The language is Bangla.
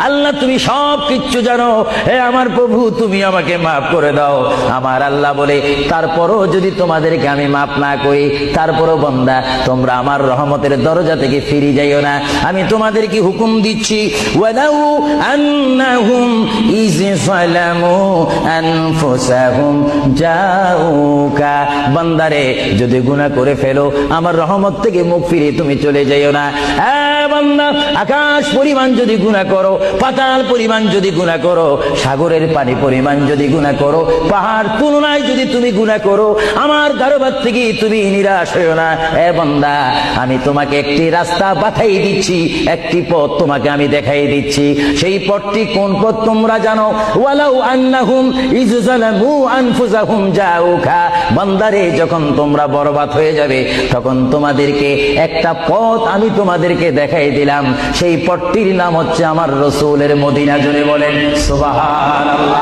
আল্লাহ তুমি সব কিচ্ছু জানো, হে আমার প্রভু তুমি আমাকে মাফ করে দাও। আমার আল্লাহ বলে, তারপরও যদি তোমাদেরকে আমি মাফ না করি, তারপরও বান্দা তোমরা আমার রহমতের দরজা থেকে ফিরে যাইও না। আমি তোমাদেরকে হুকুম দিচ্ছি, ওয়ালাউ আন্নাহুম ইয যালামু আনফুসাহুম জাউকা, বান্দারে যদি গুনাহ করে ফেলো আমার রহমত থেকে মুখ ফিরে তুমি চলে যাইও না। বান্দা, আকাশ পরিমাণ যদি গুনাহ করো, পাতাল পরিমাণ যদি গুনাহ করো, সাগরের পানি পরিমাণ যদি গুনাহ করো, পাহাড় তুলনায় যদি তুমি গুনাহ করো, আমার দরবার থেকে তুমি নিরাশ হইও না। বান্দা, আমি তোমাকে একটি রাস্তা পাঠাই দিচ্ছি, একটি পথ তোমাকে আমি দেখাই দিচ্ছি। সেই পথটি কোন পথ তোমরা জানো? ওয়ালাউ আন্নাহুম ইয যালামু আনফুসাহুম জাউকা, বান্দারে যখন তোমরা বরবাদ হয়ে যাবে তখন তোমাদেরকে একটা পথ আমি তোমাদেরকে দেখাই দিলাম। সেই পথটির নাম হচ্ছে আমার রাসূলের মদিনা। জোরে বলেন সুবহানাল্লাহ।